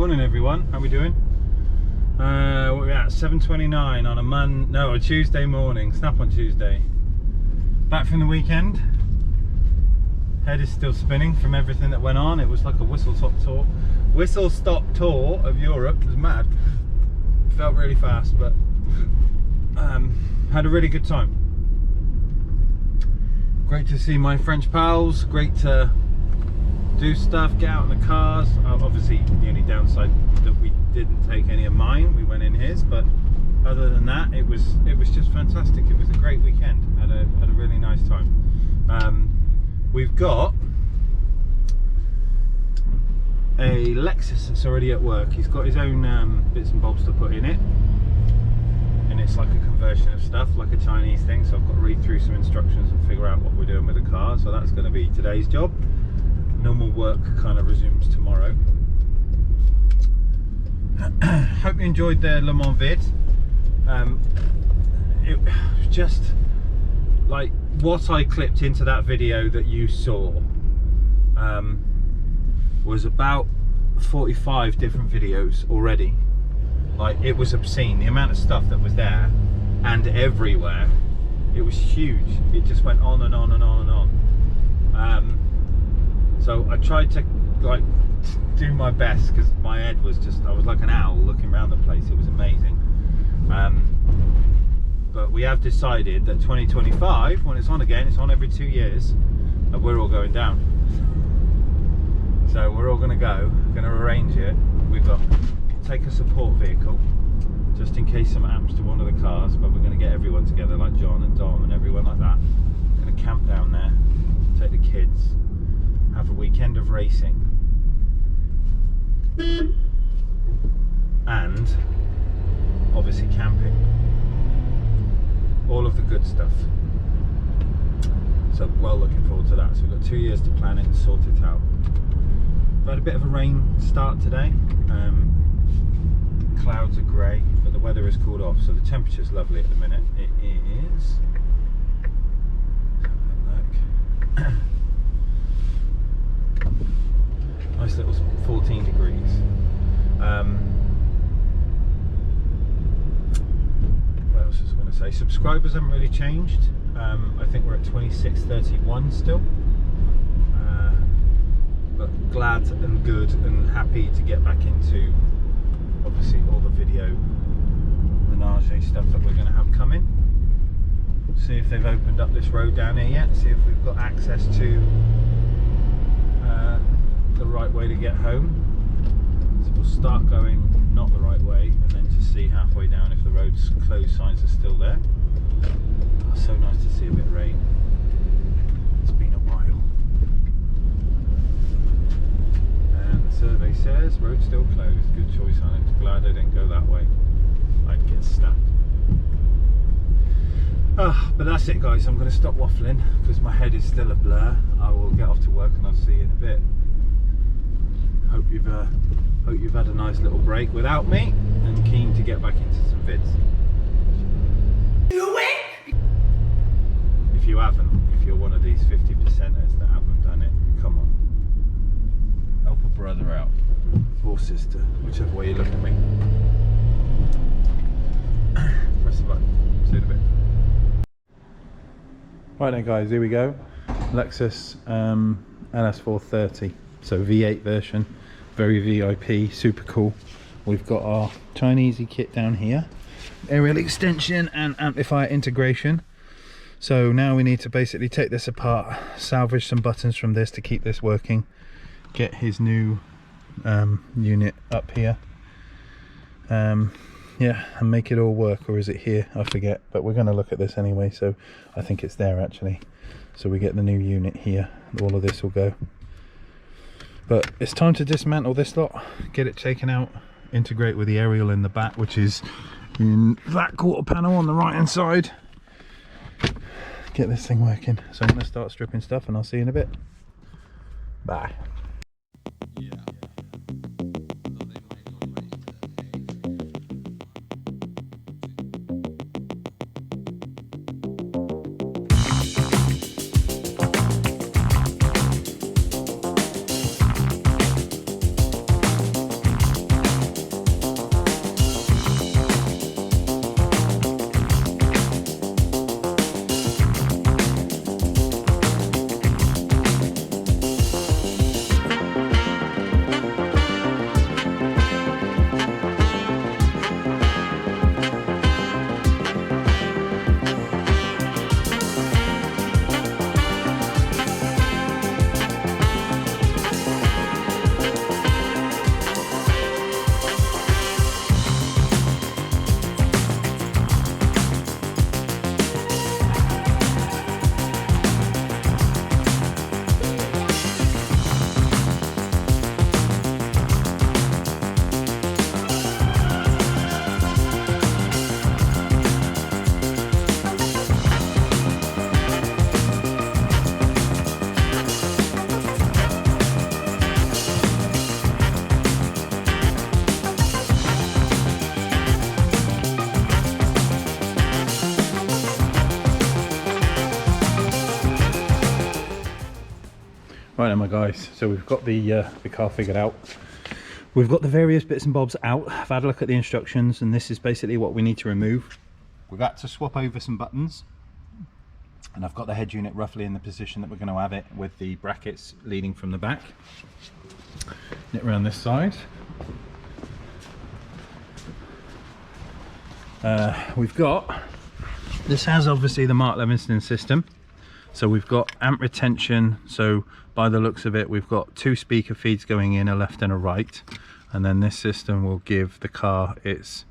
Morning everyone, how we doing? What are we at? 7:29 on a Tuesday morning, snap on Tuesday. Back from the weekend. Head is still spinning from everything that went on. It was like a whistle-stop tour of Europe. It was mad. Felt really fast, but had a really good time. Great to see my French pals, great to do stuff, get out in the cars. Obviously the only downside that we didn't take any of mine, we went in his, but other than that it was just fantastic. It was a great weekend. Had a really nice time. We've got a Lexus that's already at work. He's got his own bits and bobs to put in it, and it's like a conversion of stuff, like a Chinese thing, so I've got to read through some instructions and figure out what we're doing with the car. So that's going to be today's job. Normal work kind of resumes tomorrow. Hope you enjoyed the Le Mans vid. It was just like what I clipped into that video that you saw was about 45 different videos already. Like, it was obscene, the amount of stuff that was there and everywhere. It was huge. It just went on and on and on and on. So I tried to like do my best, because my head was just, I was like an owl looking around the place. It was amazing. But we have decided that 2025, when it's on again, it's on every 2 years, and we're all going down. So we're all going to go, going to arrange it. We've got to take a support vehicle just in case something happens to one of the cars, but we're going to get everyone together, like John and Dom and everyone like that. We're going to camp down there, take the kids, have a weekend of racing, and obviously camping. All of the good stuff. So well looking forward to that. So we've got 2 years to plan it and sort it out. We've had a bit of a rain start today. Clouds are grey, but the weather has cooled off, so the temperature's lovely at the minute. It is, look, nice little 14 degrees. What else was I going to say? Subscribers haven't really changed. I think we're at 2631 still. But glad and good and happy to get back into obviously all the video menage stuff that we're going to have coming. See if they've opened up this road down here yet, see if we've got access to the right way to get home. So we'll start going not the right way, and then to see halfway down if the road's closed signs are still there. Oh, so nice to see a bit of rain. It's been a while. And the survey says road still closed. Good choice, I'm glad I didn't go that way. I'd get stuck. But that's it guys, I'm going to stop waffling because my head is still a blur. I will get off to work and I'll see you in a bit. Hope you've had a nice little break without me, and keen to get back into some vids. Do it! If you haven't, if you're one of these 50%ers that haven't done it, come on. Help a brother out. Or sister, whichever way you look at me. Press the button. See you in a bit. Right then guys, here we go. Lexus LS430. So V8 version. Very VIP, super cool. We've got our Chinesey kit down here. Aerial extension and amplifier integration. So now we need to basically take this apart, salvage some buttons from this to keep this working. Get his new unit up here, yeah, and make it all work. Or is it here? I forget, but we're going to look at this anyway, so I think it's there actually. So we get the new unit here, all of this will go. But it's time to dismantle this lot, get it taken out, integrate with the aerial in the back, which is in that quarter panel on the right hand side. Get this thing working. So I'm going to start stripping stuff and I'll see you in a bit. Bye. Yeah. Right then, my guys, so we've got the car figured out. We've got the various bits and bobs out. I've had a look at the instructions, and this is basically what we need to remove. We've had to swap over some buttons, and I've got the head unit roughly in the position that we're going to have it, with the brackets leading from the back. Knit around this side. We've got, this has obviously the Mark Levinson system. So we've got amp retention, so by the looks of it we've got 2 speaker feeds going in, a left and a right, and then this system will give the car its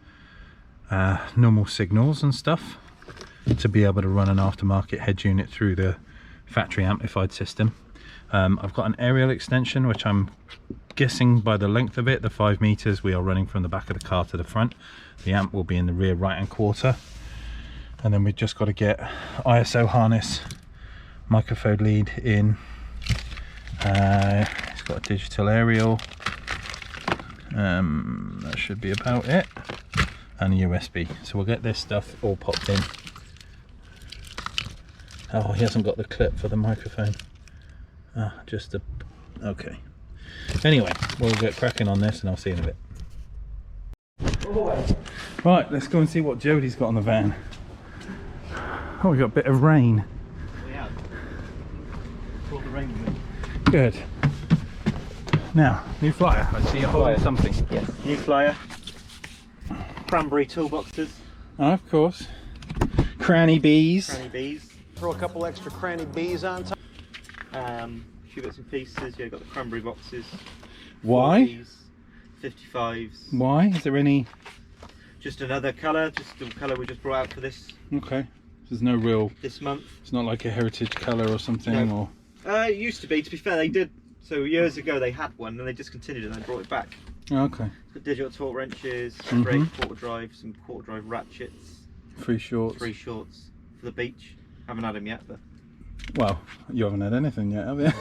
normal signals and stuff to be able to run an aftermarket head unit through the factory amplified system. I've got an aerial extension, which I'm guessing by the length of it, the 5 meters, we are running from the back of the car to the front. The amp will be in the rear right hand quarter, and then we've just got to get ISO harness, microphone lead in. It's got a digital aerial, that should be about it, and a USB. So we'll get this stuff all popped in. Oh, he hasn't got the clip for the microphone. Just a, okay. Anyway, we'll get cracking on this and I'll see you in a bit. Right, let's go and see what Jodie's got on the van. Oh, we got a bit of rain. Yeah. Brought the rain with me. Good. Now, new flyer. I see a whole something. Yes. New flyer. Cranberry toolboxes. Oh, of course. Cranny bees. Cranny bees. Throw a couple extra cranny bees on top. A few bits and pieces. Yeah, got the cranberry boxes. Why? 40s, 55s. Why? Is there any? Just another colour. Just the colour we just brought out for this. Okay. There's no real. This month. It's not like a heritage colour or something, No. or. It used to be. To be fair, they did. So years ago they had one, and they discontinued it and they brought it back. Okay. It's got digital torque wrenches, Mhm. brake, quarter drive, some quarter drive ratchets, 3 shorts. 3 shorts for the beach. Haven't had them yet, but. Well, you haven't had anything yet, have you?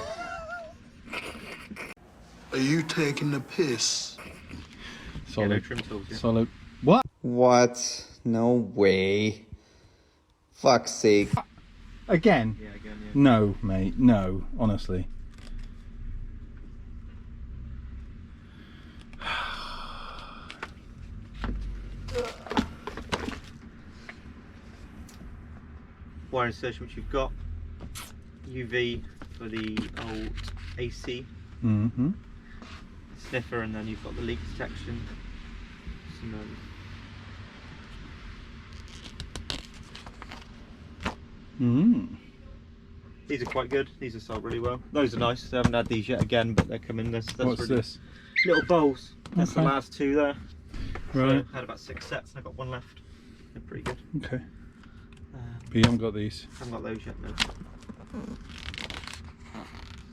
Are you taking the piss? Yeah, no Solid. trim tools. Yeah. Solid. What? What? No way. Fuck's sake. Again? Yeah, again, yeah. No, mate. No, honestly. Wire insertion which you've got, UV for the old AC Mm-hmm. sniffer, and then you've got the leak detection. Some, these are quite good. These are sold really well. Those are nice. I haven't had these yet again, but they're coming. That's What's really this? Little bowls. That's Okay. the last 2 there. Right. So I had about 6 sets and I've got 1 left. They're pretty good. Okay. But you haven't got these. Haven't got those yet, no.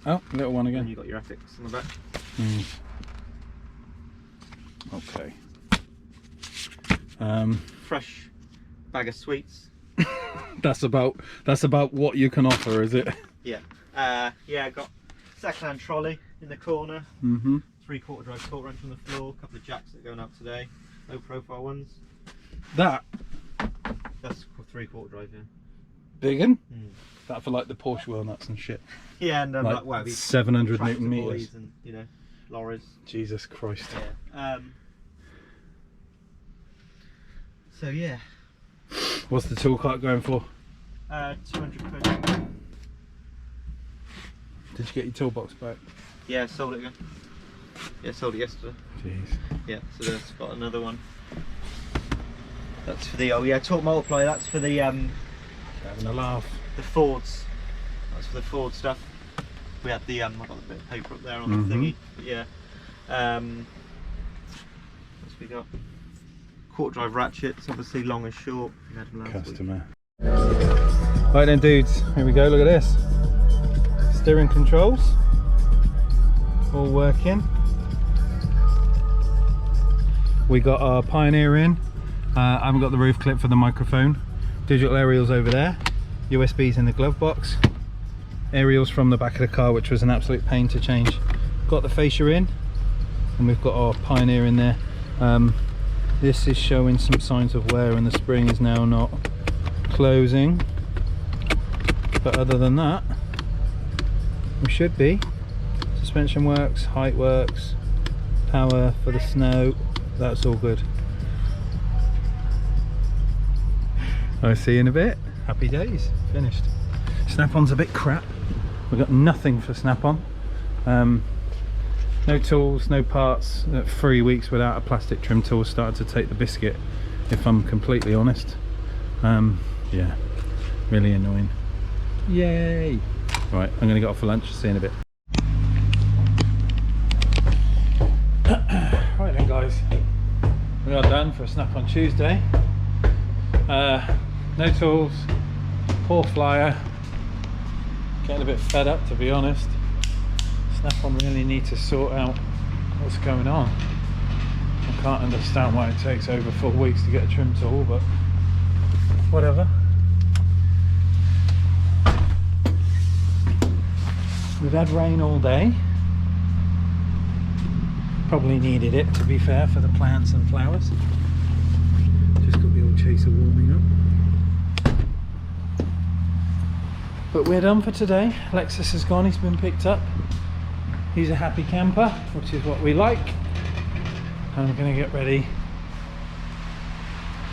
Oh, little one And again. you've got your Epics on the back. Mm. Okay. Fresh bag of sweets. That's about what you can offer, is it? Yeah. Yeah, I got second-hand trolley in the corner. Mm-hmm. 3/4 drive torque wrench on the floor. A couple of jacks that are going out today. Low profile ones. That That's 3/4 drive, yeah. big un? Mm. That for like the Porsche wheel nuts and shit. Yeah, and Like well, these 700 tractor Newton boys meters. and, you know, lorries. Jesus Christ. Yeah. So yeah, What's the tool cart going for? 200 quid. Did you get your toolbox back? Yeah, sold it again. Yeah, sold it yesterday. Jeez. Yeah, so that's got another one. That's for the, oh yeah, torque multiplier. That's for the Having a laugh. the Fords. That's for the Ford stuff. We had the I've got a bit of paper up there on the Mhm. thingy. But yeah. What's we got? Quarter drive ratchets, obviously long and short. We had them last week. Customer. Right then, dudes. Here we go. Look at this. Steering controls. All working. We got our Pioneer in. I haven't got the roof clip for the microphone. Digital aerials over there. USBs in the glove box. Aerials from the back of the car, which was an absolute pain to change. Got the fascia in, and we've got our Pioneer in there. This is showing some signs of wear, and the spring is now not closing. But other than that, we should be suspension works, height works, power for the snow, that's all good. I'll see you in a bit. Happy days, finished. Snap-on's a bit crap. We've got nothing for Snap-on. No tools, no parts. 3 weeks without a plastic trim tool started to take the biscuit, if I'm completely honest. Yeah, really annoying. Yay! Right, I'm gonna get off for lunch, see you in a bit. Right then guys, we are done for a Snap-on Tuesday. No tools, poor flyer. Getting a bit fed up, to be honest. Snap-on really need to sort out what's going on. I can't understand why it takes over 4 weeks to get a trim tool, but whatever. We've had rain all day. Probably needed it, to be fair, for the plants and flowers. Just got the old chaser warming up. But we're done for today. Lexus has gone, he's been picked up. He's a happy camper, which is what we like. And I'm going to get ready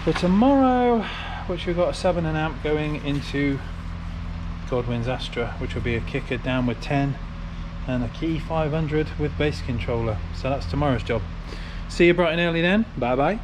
for tomorrow, which we've got a 7 amp going into Godwin's Astra, which will be a kicker down with 10 and a Key 500 with base controller. So that's tomorrow's job. See you bright and early then. Bye bye.